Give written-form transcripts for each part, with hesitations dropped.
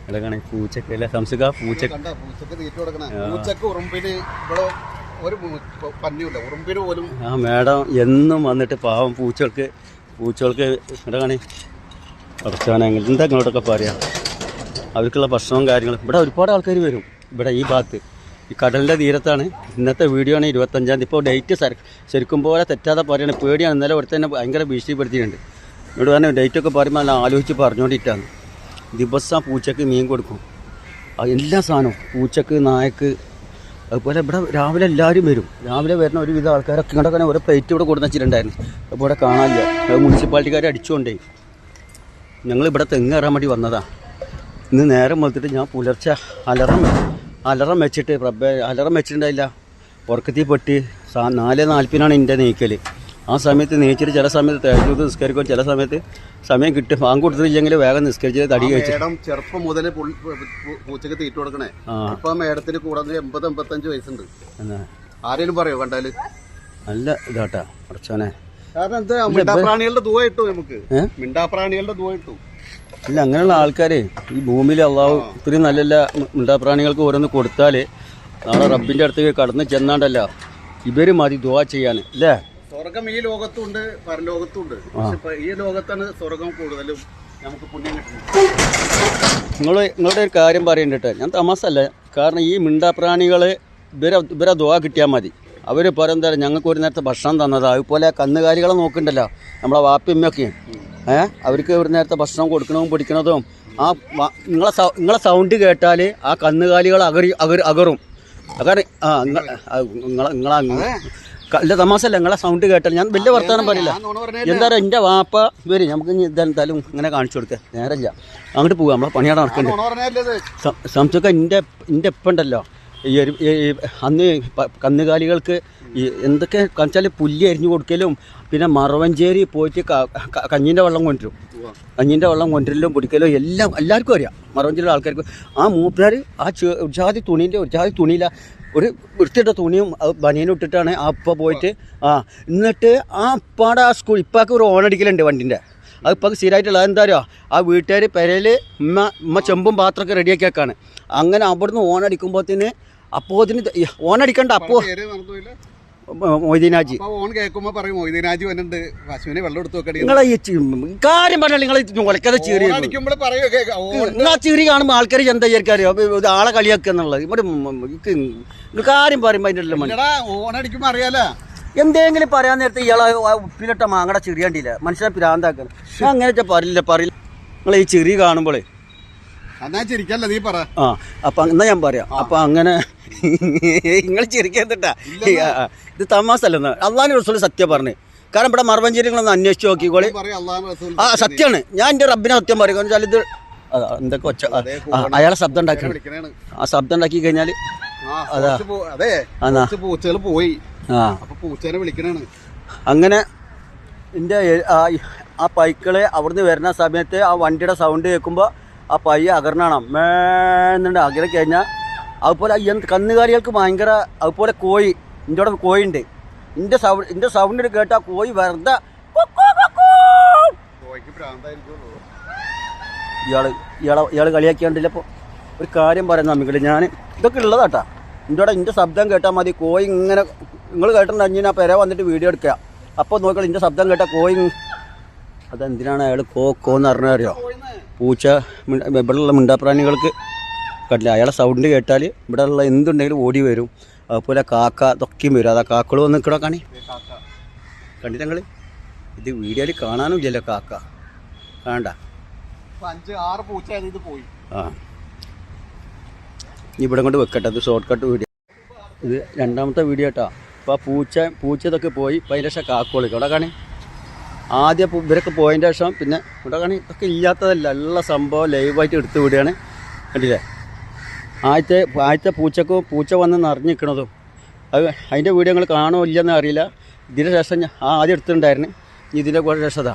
അതൊക്കെ പൂച്ചക്ക് അല്ല സംസുക പൂച്ചക്ക് തീറ്റ കൊടുക്കണ പൂച്ചക്ക് ഉറുമ്പിന് ഒരു പന്നിയില്ല ഉറുമ്പിന് പോലും. ആ മേഡം എന്നും വന്നിട്ട് പാവം പൂച്ചകൾക്ക് ഇവിടെ കുറച്ചാണ് എന്താ ഇങ്ങോട്ടൊക്കെ പറയാം. അവർക്കുള്ള ഭക്ഷണവും കാര്യങ്ങളും ഇവിടെ ഒരുപാട് ആൾക്കാർ വരും. ഇവിടെ ഈ ഭാഗത്ത് ഈ കടലിൻ്റെ തീരത്താണ്. ഇന്നത്തെ വീഡിയോ ആണ് 25-ാം തീയതി. ഇപ്പോൾ ഡേറ്റ് ശരിക്കും പോലെ തെറ്റാതെ പറയുകയാണ്. പേടിയാണ്. ഇന്നലെ ഇവിടെ തന്നെ ഭയങ്കര ഭീഷണിപ്പെടുത്തിയിട്ടുണ്ട്. ഇവിടെ തന്നെ ഡേറ്റൊക്കെ പറയുമ്പോൾ നല്ല ആലോചിച്ച് പറഞ്ഞുകൊണ്ടിട്ടാണ്. ദിവസം പൂച്ചക്ക് മീൻ കൊടുക്കും. എല്ലാ സാധനവും പൂച്ചക്ക് നായക്ക്. അതുപോലെ ഇവിടെ രാവിലെ എല്ലാവരും വരും. രാവിലെ വരുന്ന ഒരുവിധ ആൾക്കാരൊക്കെ ഇങ്ങോട്ടൊക്കെ ഓരോ പ്ലേറ്റ് ഇവിടെ കൊടുന്ന് വെച്ചിട്ടുണ്ടായിരുന്നു. അപ്പോൾ ഇവിടെ കാണാനില്ല. മുനിസിപ്പാലിറ്റിക്കാർ അടിച്ചുകൊണ്ടേ ഞങ്ങൾ ഇവിടെ തെങ്ങ് കയറാൻ വേണ്ടി വന്നതാണ്. ഇന്ന് നേരം വെളുത്തിട്ട് ഞാൻ പുലർച്ചെ അലറം വെച്ചിട്ട് അലറം വെച്ചിട്ടുണ്ടായില്ല. ഉറക്കത്തിൽ പെട്ടി 4:40 എൻ്റെ നീക്കൽ. ആ സമയത്ത് നീച്ചിട്ട് ചില സമയത്ത് തേജൂത്ത് നിസ്കരിക്കും. ചില സമയത്ത് സമയം കിട്ടും. ബാങ്ക് കൊടുത്തിട്ടില്ലെങ്കിൽ വേഗം നിസ്കരിച്ച് തടി കഴിച്ചു. ചെറുപ്പം മുതൽ പൂച്ചക്ക് തീറ്റ കൊടുക്കണേ. ഇപ്പൊ മേഡത്തിന് കൂടാതെ 80-85 വയസ്സുണ്ട്. ആരെങ്കിലും പറയോ കണ്ടാല്? നല്ല ഇതാട്ടാ കുറച്ചോനെ. കാരണം എന്താ മിണ്ടാപ്രാണികളുടെ ദുആ ഇട്ടു. നമുക്ക് മിണ്ടാപ്രാണികളുടെ ദുആ ഇട്ടു. ഇല്ല, അങ്ങനെയുള്ള ആൾക്കാർ ഈ ഭൂമിയിൽ അള്ളാഹു ഇത്രയും നല്ല മിണ്ടാപ്രാണികൾക്ക് ഓരോന്ന് കൊടുത്താൽ നാളെ റബ്ബിൻ്റെ അടുത്തേക്ക് കടന്ന് ചെന്നാണ്ടല്ല ഇവർ മതി ദുആ ചെയ്യാൻ. അല്ലേ? സ്വർഗം ഈ ലോകത്തുണ്ട്, പരലോകത്തുണ്ട്. ഈ ലോകത്താണ് സ്വർഗം കൂടുതലും നമുക്ക് പുണ്യം കിട്ടുന്നത്. നിങ്ങളുടെ ഒരു കാര്യം പറയുന്നുണ്ട്. ഞാൻ തമാസല്ല. കാരണം ഈ മിണ്ടാപ്രാണികൾ ഇവരെ ദുആ കിട്ടിയാൽ മതി. അവർ പറയുന്നത് ഞങ്ങൾക്ക് ഒരു നേരത്തെ ഭക്ഷണം തന്നതാണ്. അതുപോലെ കന്നുകാലികളെ നോക്കണ്ടല്ലോ നമ്മളെ വാപ്പിയമ്മയൊക്കെ. അവർക്ക് ഒരു നേരത്തെ ഭക്ഷണം കൊടുക്കണതും പിടിക്കണതും നിങ്ങളെ സൗണ്ട് കേട്ടാൽ ആ കന്നുകാലികൾ അകറും. കാരണം അല്ല തമാസല്ല. നിങ്ങളെ സൗണ്ട് കേട്ടാൽ ഞാൻ വലിയ വർത്തമാനം പറയില്ല. എന്താ പറയുക, എൻ്റെ വാപ്പ വരും. നമുക്ക് എന്തായാലും ഇങ്ങനെ കാണിച്ചു കൊടുക്കുക. നേരമില്ല, അങ്ങോട്ട് പോവുക. നമ്മളെ പണിയാണ് നടക്കേണ്ടത്. സംശയമൊക്കെ എൻ്റെ ഉണ്ടല്ലോ അന്ന് കന്നുകാലികൾക്ക് എന്തൊക്കെ കാണിച്ചാൽ പുല്ല് അരിഞ്ഞു കൊടുക്കലും പിന്നെ മറവഞ്ചേരി പോയിട്ട് കഞ്ഞീൻ്റെ വെള്ളം കൊണ്ടുവരലും പിടിക്കലും എല്ലാവർക്കും അറിയാം. മറവഞ്ചേരിയുടെ ആൾക്കാർക്ക് ആ മൂപ്പുകാർ ആ ജാതി തുണിയില്ല ഒരു വൃത്തിയിട്ട തുണിയും ബനിയനും ഇട്ടിട്ടാണ് ആ ഉപ്പ പോയിട്ട് എന്നിട്ട് ആ ഉപ്പാടെ ആ സ്കൂൾ ഇപ്പാക്ക് ഒരു ഓണടിക്കലുണ്ട് വണ്ടിൻ്റെ. അത് ഇപ്പം സ്ഥിരമായിട്ടുള്ള എന്താ പറയുക, ആ വീട്ടുകാർ പെരയിൽ ഉമ്മ ചെമ്പും പാത്രമൊക്കെ റെഡിയാക്കി വെക്കാണ്. അങ്ങനെ അവിടുന്ന് ഓണടിക്കുമ്പോഴത്തേന് അപ്പോത്തിന് ഓണടിക്കണ്ട. അപ്പോൾ മൊയ്തീനാജി നിങ്ങളെ ഈ കാര്യം പറഞ്ഞാൽ നിങ്ങൾ കൊലക്കാതെ ചീറി കാണുമ്പോൾ ആൾക്കാർ എന്താ വിചാരിക്കാറിയോ ആളെ കളിയാക്കുക എന്നുള്ളത്. ഇവിടെ കാര്യം പറയുമ്പോൾ അതിൻ്റെ അറിയാലോ എന്തെങ്കിലും പറയാൻ നേരത്തെ ഇയാളെ ഉപ്പിലിട്ട മാങ്ങടെ ചെറിയാണ്ടില്ല മനുഷ്യനെ പിരാന്താക്കണം. ഞാൻ അങ്ങനത്തെ പറയില്ല. നിങ്ങൾ ഈ ചെറിയ കാണുമ്പോളേ അപ്പൊ എന്നാ ഞാൻ പറയാം. അപ്പൊ അങ്ങനെ നിങ്ങൾ ചിരിക്കാ. ഇത് തമാസല്ലെന്ന് അള്ളാഹുവിന്റെ റസൂൽ സത്യം പറഞ്ഞു. കാരണം ഇവിടെ മറവഞ്ചേരികളൊന്ന് അന്വേഷിച്ച് നോക്കിക്കോളി. സത്യമാണ്. ഞാൻ എൻ്റെ റബ്ബിനെ സത്യം പറയും. കാരണം ഇത് എന്തൊക്കെ ഒച്ച അയാളെ ശബ്ദം ഉണ്ടാക്കണം. ആ ശബ്ദം ഉണ്ടാക്കി കഴിഞ്ഞാൽ അങ്ങനെ എൻ്റെ ആ പൈക്കളെ അവിടുന്ന് വരുന്ന സമയത്ത് ആ വണ്ടിയുടെ സൗണ്ട് കേൾക്കുമ്പോൾ ആ പയ്യ അകർന്നാണ് മേന്നുണ്ട്. അകലെ കഴിഞ്ഞാൽ അതുപോലെ കന്നുകാലികൾക്ക് ഭയങ്കര. അതുപോലെ കോഴി, എൻ്റെ അവിടെ കോഴിയുണ്ട്. എൻ്റെ സൗണ്ടിൽ കേട്ടാൽ കോഴി വെറുതെ ഇയാൾ കളിയാക്കിയാണ്ടില്ല. അപ്പോൾ ഒരു കാര്യം പറയുന്ന അമ്മികള് ഞാൻ ഇതൊക്കെ ഉള്ളതാട്ടാ. എൻ്റെ ശബ്ദം കേട്ടാൽ മതി. കോഴി ഇങ്ങനെ നിങ്ങൾ കേട്ടിട്ടുണ്ടെങ്കിൽ ആ പെര വന്നിട്ട് വീഡിയോ എടുക്കുക. അപ്പോൾ നോക്കിയാൽ എൻ്റെ ശബ്ദം കേട്ടാൽ കോഴി അതെന്തിനാണ് അയാൾ കോന്ന് അറിഞ്ഞറിയോ? പൂച്ച ഇവിടെയുള്ള മിണ്ടാപ്രാണികൾക്ക് കണ്ടില്ല. അയാളെ സൗണ്ട് കേട്ടാൽ ഇവിടെ ഉള്ള എന്തുണ്ടെങ്കിലും ഓടി വരും. അതുപോലെ കാക്ക ഇതൊക്കെയും വരും. അതാ കാക്കൾ വന്ന് നിൽക്കണോ കാണി കണ്ടില്ല നിങ്ങൾ? ഇത് വീഡിയോയിൽ കാണാനും ഇല്ലല്ലോ കാക്ക. വേണ്ട 5-6 പൂച്ച പോയി. ഇവിടെ കൊണ്ട് വെക്കട്ടെ. അത് ഷോർട്ട് കട്ട് വീഡിയോ. ഇത് രണ്ടാമത്തെ വീഡിയോ കേട്ടോ. അപ്പോൾ ആ പൂച്ച ഇതൊക്കെ പോയി. 10 ലക്ഷം കാക്കോളി ഇവിടെ കാണി. ആദ്യം ഇവരൊക്കെ പോയതിൻ്റെ ശേഷം പിന്നെ ഇവിടെ കാണി ഇതൊക്കെ ഇല്ലാത്തതല്ല, ഉള്ള സംഭവം ലൈവായിട്ട് എടുത്ത് വിടുകയാണ്. കണ്ടില്ലേ? ആദ്യത്തെ പൂച്ച വന്ന് നിറഞ്ഞു നിൽക്കണതും അത് അതിൻ്റെ വീഡിയോ നിങ്ങൾ കാണുമോ ഇല്ലെന്ന് അറിയില്ല. ഇതിൻ്റെ ശേഷം ഞാൻ ആദ്യം എടുത്തിട്ടുണ്ടായിരുന്നു. ഇതിൻ്റെ കൂടെ രസതാ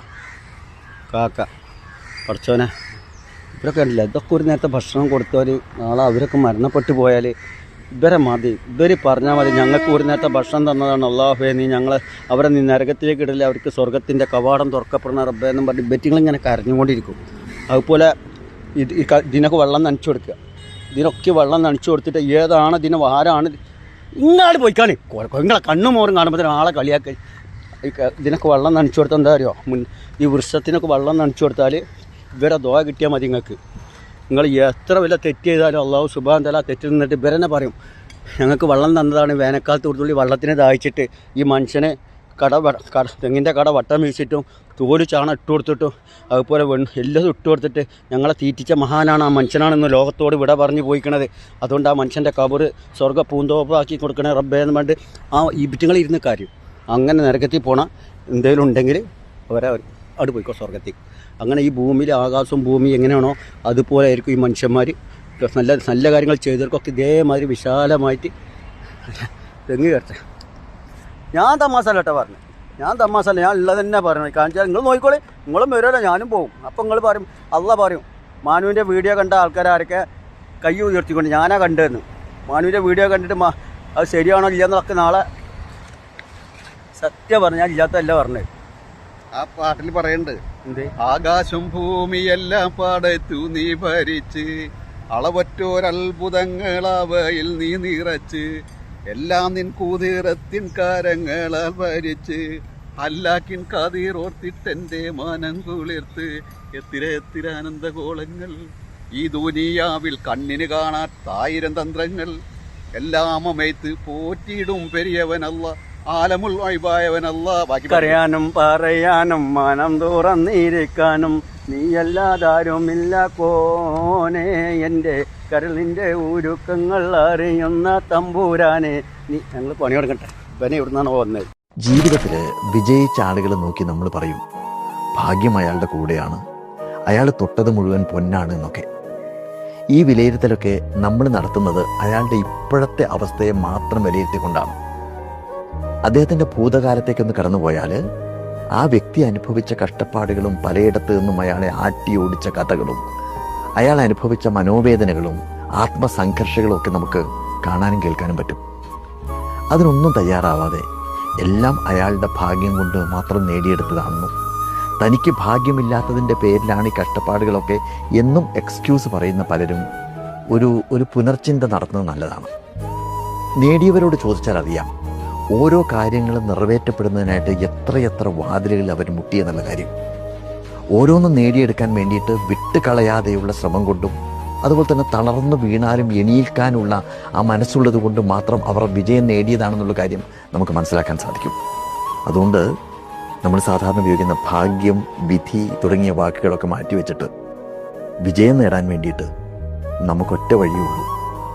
കാക്ക. പഠിച്ചോനെ ഇവരൊക്കെ കണ്ടില്ല. ഇതൊക്കെ ഒരു നേരത്തെ ഭക്ഷണം കൊടുത്തവർ നാളെ അവരൊക്കെ മരണപ്പെട്ടു പോയാൽ ഇവരെ മതി. ഇവർ പറഞ്ഞാൽ മതി ഞങ്ങൾക്ക് ഒരു നേരത്തെ ഭക്ഷണം തന്നതാണ് അള്ളാഹുവേ, നീ അവരെ നീ നരകത്തിലേക്ക് ഇടില്ല, അവർക്ക് സ്വർഗത്തിൻ്റെ കവാടം തുറക്കപ്പെടുന്ന റബ്ബേ എന്നും പറഞ്ഞ് ബെറ്റിങ്ങളിങ്ങനെ കരഞ്ഞുകൊണ്ടിരിക്കും. അതുപോലെ ഇതിനൊക്കെ വെള്ളം നനച്ചു കൊടുക്കുക. ഇതിനൊക്കെ വെള്ളം നനച്ചു കൊടുത്തിട്ട് ഏതാണ് ഇതിന് ആരാണ് ഇങ്ങാട് പോയിക്കാണ് നിങ്ങളെ കണ്ണു മോറും കാണുമ്പോൾ തന്നെ ആളെ കളിയാക്കി. ഇതിനൊക്കെ വെള്ളം നനച്ചു കൊടുത്താൽ എന്താ അറിയോ, ഈ വൃക്ഷത്തിനൊക്കെ വെള്ളം നനച്ചു കൊടുത്താൽ ഇവരെ ദോയ കിട്ടിയാൽ മതി. നിങ്ങൾ എത്ര വലിയ തെറ്റ് ചെയ്താലും അള്ളാഹു സുബ്ഹാനഹു വ തആല തെറ്റ് നിന്നിട്ട് ഇവരെന്നെ പറയും ഞങ്ങൾക്ക് വെള്ളം തന്നതാണ്. വേനൽക്കാലത്ത് കൊടുത്തുള്ളി വെള്ളത്തിന് ദാഹിച്ചിട്ട് ഈ മനുഷ്യനെ തെങ്ങിൻ്റെ കട വട്ടം വീശിട്ടും തോല് ചാണ ഇട്ട് കൊടുത്തിട്ടും അതുപോലെ എല്ലാം ഇട്ട് കൊടുത്തിട്ട് ഞങ്ങളെ തീറ്റിച്ച മഹാനാണ് ആ മനുഷ്യനാണെന്ന് ലോകത്തോട് വിട പറഞ്ഞു പോയിക്കണത്. അതുകൊണ്ട് ആ മനുഷ്യൻ്റെ കബറ് സ്വർഗ്ഗ പൂന്തോപ്പാക്കി കൊടുക്കണേ റബ്ബേ എന്ന് പറഞ്ഞിട്ട് ആ ഇബിറ്റുകളിരുന്ന് കാര്യം. അങ്ങനെ നരകത്തിൽ പോണ എന്തെങ്കിലും ഉണ്ടെങ്കിൽ അവരെ അവിടെ പോയിക്കോ സ്വർഗത്തിൽ. അങ്ങനെ ഈ ഭൂമിയിൽ ആകാശവും ഭൂമി എങ്ങനെയാണോ അതുപോലെ ആയിരിക്കും ഈ മനുഷ്യന്മാർ നല്ല നല്ല കാര്യങ്ങൾ ചെയ്തവർക്കൊക്കെ ഇതേമാതിരി വിശാലമായിട്ട് തെങ്ങ് കയറട്ടെ. ഞാൻ തമാശല്ല കേട്ടോ പറഞ്ഞു, ഞാൻ തമാശല്ല, ഞാൻ ഉള്ളത് തന്നെ പറഞ്ഞു. കാണിച്ചാൽ നിങ്ങൾ നോക്കിക്കോളെ, നിങ്ങളും വരുമല്ലോ ഞാനും പോകും. അപ്പം നിങ്ങൾ പറയും അള്ളാഹ് പറയും മാനുവിൻ്റെ വീഡിയോ കണ്ട ആൾക്കാരൊക്കെ കൈ ഉയർത്തിക്കൊണ്ട് ഞാനാ കണ്ടതെന്ന്. മാനുവിൻ്റെ വീഡിയോ കണ്ടിട്ട് അത് ശരിയാണോ ഇല്ലയെന്നൊക്കെ നാളെ സത്യം പറഞ്ഞാൽ ഇല്ലാത്തതല്ല പറഞ്ഞത്. ആ പാട്ടിൽ പറയുന്നുണ്ട്, ആകാശം ഭൂമിയെല്ലാം പാടത്തു നീ ഭരിച്ച് അളവറ്റോരത്ഭുതങ്ങളവയിൽ നീ നിറച്ച് എല്ലാം നിൻ കൂതിറത്തിൻ കാരങ്ങളാൽ ഭരിച്ച് അല്ലാക്കിൻ കാതീറോർത്തിട്ടെന്റെ മാനം കുളിർത്ത് എത്തിര ആനന്ദഗോളങ്ങൾ ഈ ദുനിയാവിൽ കണ്ണിന് കാണാത്തായിരം തന്ത്രങ്ങൾ എല്ലാം അമയത്ത് പോറ്റിയിടും പെരിയവനല്ല ആലമുൽ വൈബായവനല്ല. പറയാനും പറയാനും മനം തുറന്നിരിക്കാനും നീയല്ലാതാരുമില്ല കോനെ എൻ്റെ കരളിൻ്റെ ഉരുക്കങ്ങൾ അറിയുന്ന തമ്പൂരാനെ നീ. ഞങ്ങൾ പണി കൊടുക്കട്ടെ, ഇവനെ ഇവിടുന്നാണ് വന്നത്. ജീവിതത്തിൽ വിജയിച്ച ആളുകളെ നോക്കി നമ്മൾ പറയും ഭാഗ്യം അയാളുടെ കൂടെയാണ്, അയാൾ തൊട്ടത് മുഴുവൻ പൊന്നാണ് എന്നൊക്കെ. ഈ വിലയിരുത്തലൊക്കെ നമ്മൾ നടത്തുന്നത് അയാളുടെ ഇപ്പോഴത്തെ അവസ്ഥയെ മാത്രം വിലയിരുത്തിക്കൊണ്ടാണ്. അദ്ദേഹത്തിൻ്റെ ഭൂതകാലത്തേക്കൊന്ന് കടന്നുപോയാൽ ആ വ്യക്തി അനുഭവിച്ച കഷ്ടപ്പാടുകളും പലയിടത്തു നിന്നും അയാളെ ആട്ടി ഓടിച്ച കഥകളും അയാൾ അനുഭവിച്ച മനോവേദനകളും ആത്മസംഘർഷങ്ങളും ഒക്കെ നമുക്ക് കാണാനും കേൾക്കാനും പറ്റും. അതിനൊന്നും തയ്യാറാവാതെ എല്ലാം അയാളുടെ ഭാഗ്യം കൊണ്ട് മാത്രം നേടിയെടുത്തതാണെന്നും തനിക്ക് ഭാഗ്യമില്ലാത്തതിൻ്റെ പേരിലാണ് ഈ കഷ്ടപ്പാടുകളൊക്കെ എന്നും എക്സ്ക്യൂസ് പറയുന്ന പലരും ഒരു പുനർചിന്ത നടത്തുന്നത് നല്ലതാണ്. നേടിയവരോട് ചോദിച്ചാൽ അറിയാം ഓരോ കാര്യങ്ങളും നിറവേറ്റപ്പെടുന്നതിനായിട്ട് എത്രയെത്ര വാതിലുകൾ അവർ മുട്ടിയെന്നുള്ള കാര്യം. ഓരോന്നും നേടിയെടുക്കാൻ വേണ്ടിയിട്ട് വിട്ടുകളയാതെയുള്ള ശ്രമം കൊണ്ടും അതുപോലെ തന്നെ തളർന്നു വീണാലും എണീൽക്കാനുള്ള ആ മനസ്സുള്ളത് കൊണ്ടും മാത്രം അവർ വിജയം നേടിയതാണെന്നുള്ള കാര്യം നമുക്ക് മനസ്സിലാക്കാൻ സാധിക്കും. അതുകൊണ്ട് നമ്മൾ സാധാരണ ഉപയോഗിക്കുന്ന ഭാഗ്യം, വിധി തുടങ്ങിയ വാക്കുകളൊക്കെ മാറ്റിവെച്ചിട്ട് വിജയം നേടാൻ വേണ്ടിയിട്ട് നമുക്കൊറ്റ വഴിയുള്ളൂ,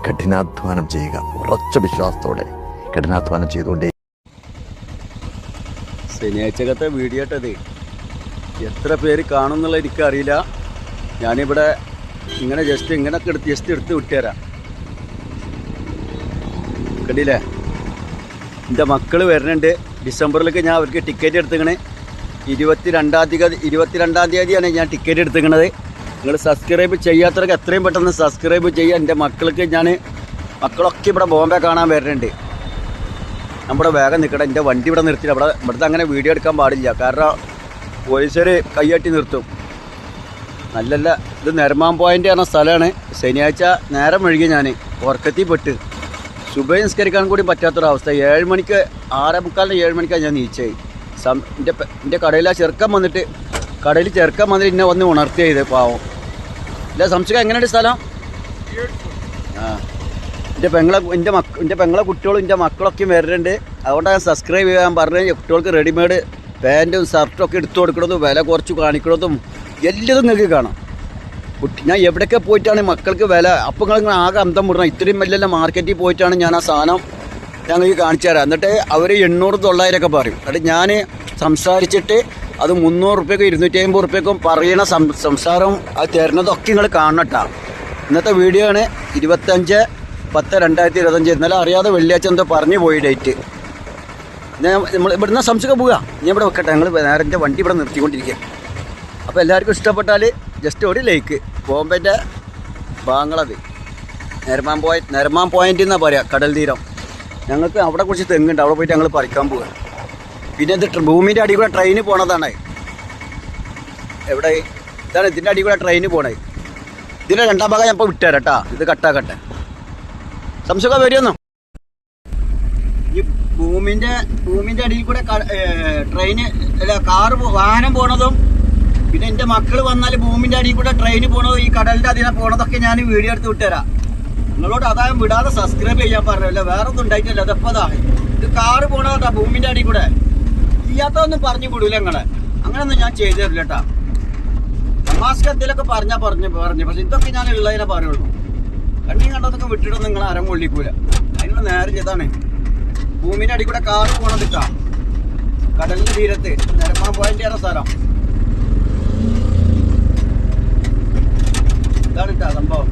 കഠിനാധ്വാനം ചെയ്യുക. ഉറച്ച വിശ്വാസത്തോടെ കഠിനാധ്വാനം ചെയ്തുകൊണ്ടേ. ശനിയാഴ്ചക്കത്തെ വീഡിയോ ഇട്ടത് എത്ര പേര് കാണുന്നുള്ള എനിക്കറിയില്ല. ഞാനിവിടെ ഇങ്ങനെ ജസ്റ്റ് എടുത്ത് വിട്ടുതരാം. കണ്ടില്ലേ, എൻ്റെ മക്കൾ വരുന്നുണ്ട്. ഡിസംബറിലേക്ക് ഞാൻ അവർക്ക് ടിക്കറ്റ് എടുത്തിക്കണേ. 22-ാം തീയതിയാണ് ഞാൻ ടിക്കറ്റ് എടുത്തിക്കണത്. നിങ്ങൾ സബ്സ്ക്രൈബ് ചെയ്യാത്തവർക്ക് എത്രയും പെട്ടെന്ന് സബ്സ്ക്രൈബ് ചെയ്യുക. എൻ്റെ മക്കൾക്ക് മക്കളൊക്കെ ഇവിടെ ബോംബെ കാണാൻ വരുന്നുണ്ട്. നമ്മുടെ വേഗം നിൽക്കട്ടെ, എൻ്റെ വണ്ടി ഇവിടെ നിർത്തിയിട്ട് ഇവിടുത്തെ അങ്ങനെ വീഡിയോ എടുക്കാൻ പാടില്ല, കാരണം പോലീസുകാർ കയ്യാട്ടി നിർത്തും. നല്ലല്ല. ഇത് നെർമാൻ പോയിൻ്റ് പറഞ്ഞ സ്ഥലമാണ്. ശനിയാഴ്ച നേരം വഴുകി ഞാൻ ഉറക്കത്തിൽ പെട്ട് സുബൈ നിസ്കരിക്കാൻ കൂടി പറ്റാത്തൊരവസ്ഥ. 7 മണിക്ക് 6:45 7 ഞാൻ നീച്ചായി. എൻ്റെ കടയിൽ ചെറുക്കൻ വന്നിട്ട് എന്നെ വന്ന് ഉണർത്തി ചെയ്ത് പാവം. ഇല്ല സംശയം എങ്ങനെയുണ്ട് സ്ഥലം? ആ എൻ്റെ പെങ്ങളെ കുട്ടികളും എൻ്റെ മക്കളൊക്കെ വരുന്നുണ്ട്. അതുകൊണ്ടാണ് ഞാൻ സബ്സ്ക്രൈബ് ചെയ്യാൻ പറഞ്ഞത്. കുട്ടികൾക്ക് റെഡിമെയ്ഡ് പാൻറ്റും ഷർട്ടും ഒക്കെ എടുത്തു കൊടുക്കണതും വില കുറച്ച് കാണിക്കണതും എല്ലതും നിങ്ങൾക്ക് കാണാം. ഞാൻ എവിടെയൊക്കെ പോയിട്ടാണ് മക്കൾക്ക് വില, അപ്പോൾ നിങ്ങൾ ആകെ അന്തം വിടണം. ഇത്രയും വലിയ മാർക്കറ്റിൽ പോയിട്ടാണ് ഞാൻ ആ സാധനം ഞങ്ങൾക്ക് കാണിച്ചു തരാം. എന്നിട്ട് അവർ 800-900 പറയും. എന്നിട്ട് ഞാൻ സംസാരിച്ചിട്ട് അത് 300 റുപ്യക്കും 250 റുപ്യക്കും പറയണ സംസാരം അത് തരുന്നതൊക്കെ നിങ്ങൾ കാണട്ടാ. ഇന്നത്തെ വീഡിയോ ആണ് 25/10/2025. ഇന്നലെ അറിയാതെ വെള്ളിയാഴ്ച എന്തോ പറഞ്ഞു പോയി ഡേറ്റ്. നമ്മൾ ഇവിടുന്ന് സംശയം പോവുക. ഞാൻ ഇവിടെ വെക്കട്ടെ, ഞങ്ങൾ നേരെ എൻ്റെ വണ്ടി ഇവിടെ നിർത്തിക്കൊണ്ടിരിക്കുക. അപ്പോൾ എല്ലാവർക്കും ഇഷ്ടപ്പെട്ടാൽ ജസ്റ്റ് ഒരു ലൈക്ക്. ബോംബെൻ്റെ ഭാഗങ്ങളത് നെർമാൻ പോയിൻ്റ് എന്നാണ് പറയുക, കടൽ തീരം. ഞങ്ങൾക്ക് അവിടെ കുറച്ച് തെങ്ങുണ്ട്, അവിടെ പോയിട്ട് ഞങ്ങൾ പറിക്കാൻ പോവുക. പിന്നെ ഇത് ഭൂമിൻ്റെ അടി കൂടെ ട്രെയിന് പോണതാണ്. എവിടെ ഇതാണ് ഇതിൻ്റെ അടി കൂടെ ട്രെയിന് പോണത്. ഇതിന്റെ രണ്ടാം ഭാഗം ഞാൻ ഇപ്പോൾ വിട്ടുതരാം കേട്ടാ. ഇത് കട്ടാക്കട്ടെ. സംശയമൊക്കെ വരുമെന്നോ? ഈ ഭൂമിന്റെ അടിയിൽ കൂടെ ട്രെയിന് അല്ല കാറ് വാഹനം പോണതും പിന്നെ എൻ്റെ മക്കൾ വന്നാൽ ഭൂമിന്റെ അടിയിൽ കൂടെ ട്രെയിന് പോണതും ഈ കടലിന്റെ അതിനെ പോണതൊക്കെ ഞാൻ വീഡിയോ എടുത്ത് വിട്ടുതരാം. നിങ്ങളോട് അതായത് വിടാതെ സബ്സ്ക്രൈബ് ചെയ്യാൻ പറഞ്ഞല്ലോ, വേറെ ഒന്നും ഉണ്ടായിട്ടില്ല. അതപ്പതാ ഇത് കാറ് പോണതാ ഭൂമിന്റെ അടിയിൽ കൂടെ. ചെയ്യാത്തൊന്നും പറഞ്ഞു വിടൂല നിങ്ങളെ. അങ്ങനൊന്നും ഞാൻ ചെയ്തു തരില്ല കേട്ടാ. മാസ്ക് എന്തെങ്കിലുമൊക്കെ പറഞ്ഞു പക്ഷെ ഇതൊക്കെ ഞാൻ ഉള്ളതിനെ പറയുള്ളൂ. കണ്ണി കണ്ടതൊക്കെ വിട്ടിട്ടൊന്നും നിങ്ങൾ അരം കൊള്ളിക്കൂല. അതിനുള്ള നേരം ചെയ്താണ് ഭൂമിന്റെ അടി കൂടെ കാറ് പോണതിട്ടാ. കടലിന്റെ തീരത്ത് നിരമാൻ പോയിന്റ് സ്ഥലം ഇതാണ് ഇട്ടാ സംഭവം.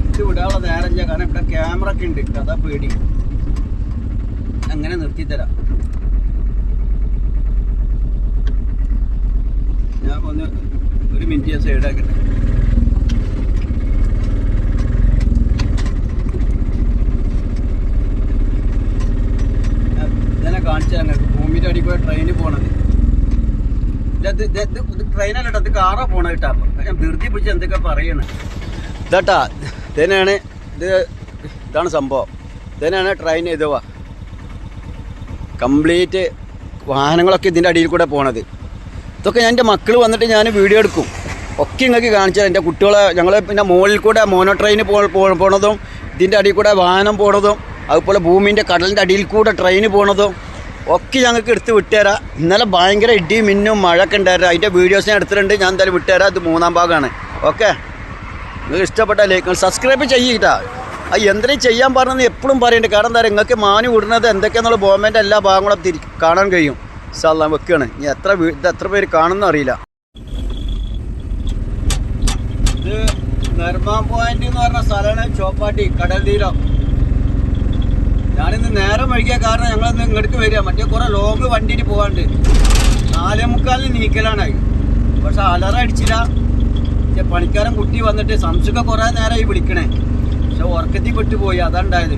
ഇത് വിടാനുള്ള നേരം ചെയ്യാം. കാരണം ഇവിടെ ക്യാമറ ഒക്കെ ഉണ്ട്. അതാ പേടി. അങ്ങനെ നിർത്തിത്തരാം. ഞാൻ ഒന്ന് ഒരു മിനിറ്റ് ഞാൻ സൈഡാക്കട്ടെ. ഞാൻ കാണിച്ചു ഞങ്ങൾക്ക് ഭൂമിയുടെ അടി പോയ ട്രെയിന് പോണത്. ഇത് ട്രെയിനല്ല കേട്ടോ, ഇത് കാറാ പോണത് കേട്ടാ. ഞാൻ ധൃതി പിടിച്ച് എന്തൊക്കെ പറയണേ ഇതാട്ടാ. ഇതന്നെയാണ് ഇതാണ് സംഭവം. ഇതന്നെയാണ് ട്രെയിൻ. ഇതുവാ കംപ്ലീറ്റ് വാഹനങ്ങളൊക്കെ ഇതിൻ്റെ അടിയിൽ കൂടെ പോണത്. ഇതൊക്കെ ഞാൻ എൻ്റെ മക്കൾ വന്നിട്ട് ഞാൻ വീഡിയോ എടുക്കും. ഒക്കെ നിങ്ങൾക്ക് കാണിച്ചാൽ എൻ്റെ കുട്ടികളെ ഞങ്ങൾ പിന്നെ മുകളിൽ കൂടെ മോനോ ട്രെയിന് പോണതും ഇതിൻ്റെ അടിയിൽ കൂടെ വാഹനം പോണതും അതുപോലെ ഭൂമിൻ്റെ കടലിൻ്റെ അടിയിൽ കൂടെ ട്രെയിന് പോണതും ഒക്കെ ഞങ്ങൾക്ക് എടുത്ത് വിട്ടുതരാം. ഇന്നലെ ഭയങ്കര ഇടി മിന്നും മഴയൊക്കെ ഉണ്ടായിരുന്നു. അതിൻ്റെ വീഡിയോസ് ഞാൻ എടുത്തിട്ടുണ്ട്. ഞാൻ എന്തായാലും വിട്ടുതരാം. ഇത് 3-ാം ഭാഗമാണ്. ഓക്കെ, നിങ്ങൾക്ക് ഇഷ്ടപ്പെട്ട ലൈക്ക് സബ്സ്ക്രൈബ് ചെയ്യിട്ടാ. അത് എന്തിനും ചെയ്യാൻ പറഞ്ഞെന്ന് എപ്പോഴും പറയുന്നുണ്ട്. കാരണം എന്താ പറയുക, നിങ്ങൾക്ക് മാനി വിടുന്നത് എന്തൊക്കെയാണെന്നുള്ള ഗവൺമെൻറ് എല്ലാ ഭാഗങ്ങളും കാണാൻ കഴിയും. ഇൻഷാല്ലാ വെക്കുകയാണ്. ഇനി ഇത് എത്ര പേര് കാണുമെന്ന് അറിയില്ല. ഇത് നിർമ്മാൺ പോയിന്റ് എന്ന് പറഞ്ഞ സ്ഥലമാണ് ചോപ്പാട്ടി കടൽ തീരം. ഞാനിന്ന് നേരം വൈകിയ കാരണം ഞങ്ങളിന്ന് ഇങ്ങോട്ട് വരിക. മറ്റേ കുറെ ലോങ് വണ്ടിയിൽ പോകാണ്ട് 4:45 നീക്കലാണായി. പക്ഷെ അലറ അടിച്ചില്ല. പണിക്കാരൻ കുട്ടി വന്നിട്ട് സംശയമൊക്കെ കുറേ നേരമായി വിളിക്കണേ. പക്ഷെ ഉറക്കത്തിൽ പെട്ടുപോയി. അതാണ്ടായത്.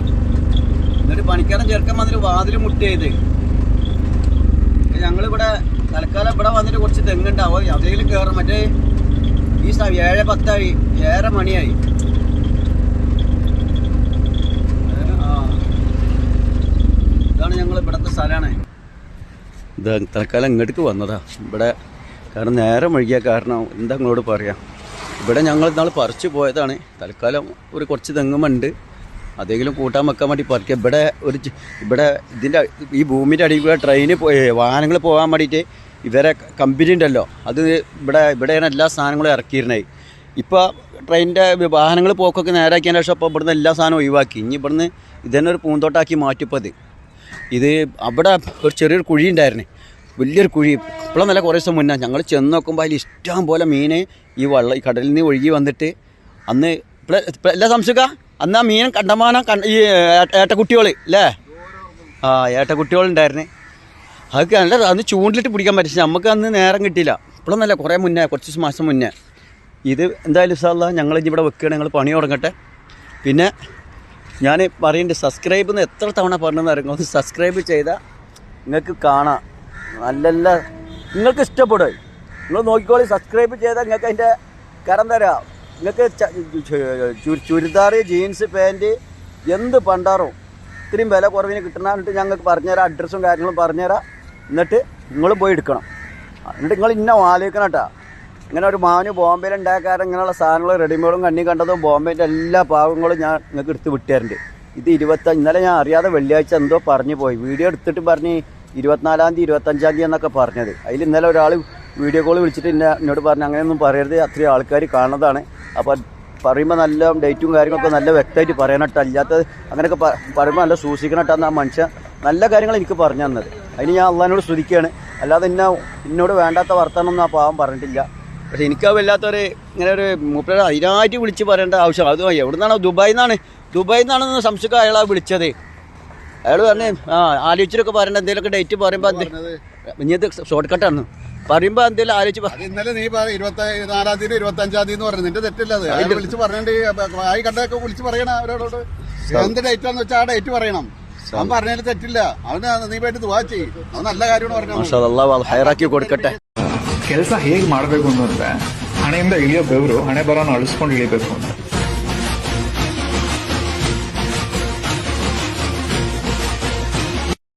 എന്നിട്ട് പണിക്കാരൻ ചെറുക്കൻ വന്നിട്ട് വാതിൽ മുട്ടിയത്. ഞങ്ങളിവിടെ തൽക്കാലം ഇവിടെ വന്നിട്ട് കുറച്ച് തെങ്ങുണ്ടാവും. അതെങ്കിലും കയറും. മറ്റേ ഈ 7:10 7:30 മണിയായി. ഇതാണ് ഞങ്ങൾ ഇവിടുത്തെ സ്ഥലമാണ്. ഇത് തൽക്കാലം ഇങ്ങോട്ട് വന്നതാ ഇവിടെ. കാരണം നേരം വൈകിയ കാരണം എന്താ നിങ്ങളോട് പറയാം. ഇവിടെ ഞങ്ങൾ ഇന്നാൾ പറിച്ചു പോയതാണ്. തൽക്കാലം ഒരു കുറച്ച് തെങ്ങുമുണ്ട്. അതെങ്കിലും കൂട്ടാൻ വെക്കാൻ വേണ്ടി പറിക്കുക. ഇവിടെ ഇതിൻ്റെ ഈ ഭൂമിൻ്റെ അടിയിൽ കൂടെ ട്രെയിന് വാഹനങ്ങൾ പോകാൻ വേണ്ടിയിട്ട് ഇവരെ കമ്പനി ഉണ്ടല്ലോ, അത് ഇവിടെയാണ് എല്ലാ സാധനങ്ങളും ഇറക്കിയിരുന്നത്. ഇപ്പോൾ ട്രെയിനിൻ്റെ വാഹനങ്ങൾ പോക്കൊക്കെ നേരാക്കിയതിന് ശേഷം അപ്പോൾ ഇവിടുന്ന് എല്ലാ സാധനവും ഒഴിവാക്കി. ഇനി ഇവിടുന്ന് ഇതന്നെ ഒരു പൂന്തോട്ടാക്കി മാറ്റിപ്പോൾ ഇത് അവിടെ ഒരു ചെറിയൊരു കുഴി ഉണ്ടായിരുന്നു. വലിയൊരു കുഴി. ഇപ്പോഴും നല്ല കുറേ ദിവസം മുന്നേ ഞങ്ങൾ ചെന്ന് നോക്കുമ്പോൾ അതിൽ ഇഷ്ടം പോലെ മീൻ ഈ കടലിൽ നിന്ന് ഒഴുകി വന്നിട്ട് അന്ന് എല്ലാ സംശയമൊക്കെ അന്ന് ആ മീൻ കണ്ടമാനം ഈ ഏട്ടക്കുട്ടികൾ അല്ലേ? ആ ഏട്ടക്കുട്ടികളുണ്ടായിരുന്നേ. അതൊക്കെ നല്ല അന്ന് ചൂണ്ടിലിട്ട് പിടിക്കാൻ പറ്റില്ല. നമുക്ക് അന്ന് നേരം കിട്ടിയില്ല. ഇപ്പോഴും നല്ല കുറേ മുന്നേ, കുറച്ച് മാസം മുന്നേ. ഇത് എന്തായാലും ഇൻഷാല്ലാ ഞങ്ങൾ ഇനി ഇവിടെ വെക്കുകയാണ്. ഞങ്ങൾ പണി തുടങ്ങട്ടെ. പിന്നെ ഞാൻ പറയുന്നുണ്ട്, സബ്സ്ക്രൈബ് എന്ന് എത്ര തവണ പറഞ്ഞെന്ന് അറിയുമ്പോൾ ഒന്ന് സബ്സ്ക്രൈബ് ചെയ്താൽ നിങ്ങൾക്ക് കാണാം. നല്ല നിങ്ങൾക്ക് ഇഷ്ടപ്പെടും. നിങ്ങൾ നോക്കിക്കോളി. സബ്സ്ക്രൈബ് ചെയ്താൽ നിങ്ങൾക്ക് അതിൻ്റെ കരം തരാം. നിങ്ങൾക്ക് ചുരിദാർ, ജീൻസ്, പാൻറ്റ് എന്ത് പണ്ടാറും ഇത്രയും വില കുറവിന് കിട്ടണമെന്നിട്ട് ഞങ്ങൾക്ക് പറഞ്ഞുതരാം. അഡ്രസ്സും കാര്യങ്ങളും പറഞ്ഞുതരാം. എന്നിട്ട് നിങ്ങൾ പോയി എടുക്കണം. എന്നിട്ട് നിങ്ങൾ ഇന്ന ആലോചിക്കണം കേട്ടോ. ഇങ്ങനെ ഒരു മാന് ബോംബെയിൽ ഉണ്ടാക്കാറ് ഇങ്ങനെയുള്ള സാധനങ്ങൾ റെഡിമെയ്ഡും കണ്ണി കണ്ടതും ബോംബെൻ്റെ എല്ലാ ഭാഗങ്ങളും ഞാൻ നിങ്ങൾക്ക് എടുത്ത് വിട്ടുതരുന്നുണ്ട്. ഇത് ഇന്നലെ ഞാൻ അറിയാതെ വെള്ളിയാഴ്ച എന്തോ പറഞ്ഞു പോയി. വീഡിയോ എടുത്തിട്ട് പറഞ്ഞ് 24-ാം തീയതി 25-ാം തീയതി എന്നൊക്കെ പറഞ്ഞത്. അതിൽ ഇന്നലെ ഒരാൾ വീഡിയോ കോൾ വിളിച്ചിട്ട് എന്നോട് പറഞ്ഞു അങ്ങനെയൊന്നും പറയരുത്, അത്രയും ആൾക്കാർ കാണുന്നതാണ്. അപ്പോൾ പറയുമ്പോൾ നല്ല ഡേറ്റും കാര്യങ്ങളൊക്കെ നല്ല വ്യക്തമായിട്ട് പറയണട്ടോ. അല്ലാത്തത് അങ്ങനെയൊക്കെ പറയുമ്പോൾ നല്ല സൂക്ഷിക്കണട്ടാന്ന് ആ മനുഷ്യൻ നല്ല കാര്യങ്ങൾ എനിക്ക് പറഞ്ഞു തന്നത്. അതിന് ഞാൻ അള്ളാഹിനോട് സ്തുതിക്കുകയാണ്. അല്ലാതെ എന്നോട് വേണ്ടാത്ത വർത്തമാനമൊന്നും ആ പാവം പറഞ്ഞിട്ടില്ല. പക്ഷേ എനിക്കത് വല്ലാത്തൊരു ഇങ്ങനെ ഒരു മൂപ്പര് അതിനായിട്ട് വിളിച്ച് പറയേണ്ട ആവശ്യം. അത് എവിടെ നിന്നാണോ? ദുബായിൽ നിന്നാണെന്ന് സംശയം അയാളാ വിളിച്ചത്. അയാൾ പറഞ്ഞ് ആലോചിച്ചിട്ടൊക്കെ പറയണ്ട. എന്തെങ്കിലുമൊക്കെ ഡേറ്റ് പറയുമ്പോൾ ഇനിയത് ഷോർട്ട് കട്ടാണ് പറയുമ്പോൾ എന്തെങ്കിലും ആലോചിച്ച് ഇന്നലെ നീ 24-ാം തീയതി 25-ാം തീയതി എന്ന് പറഞ്ഞു. നിന്റെ തെറ്റില്ല. അത് വിളിച്ച് പറഞ്ഞിട്ട് ആയി കണ്ടൊക്കെ വിളിച്ച് പറയണം അവരോട്. എന്ത് ഡേറ്റാന്ന് വെച്ചാൽ ആ ഡേറ്റ് പറയണം. അവൻ പറഞ്ഞതിൽ തെറ്റില്ല. അവന് നീ പോയിട്ട് ദുആ ചെയ്യും. അത് നല്ല കാര്യമാണ് പറഞ്ഞു. ಹೈರಾಕಿ ಕೊಡ್ಕಟ್ಟೆ ಕೆಲಸ ಹೇಗೆ ಮಾಡಬೇಕು ಅನ್ನೋದ್ರೆ ಹಣೆಯಿಂದ ಇಳಿಯೋ ಬೆವರು ಹಣೆ ಬರೋನ ಅಳಿಸ್ಕೊಂಡು ಇಳಿಬೇಕು ಅಂತ.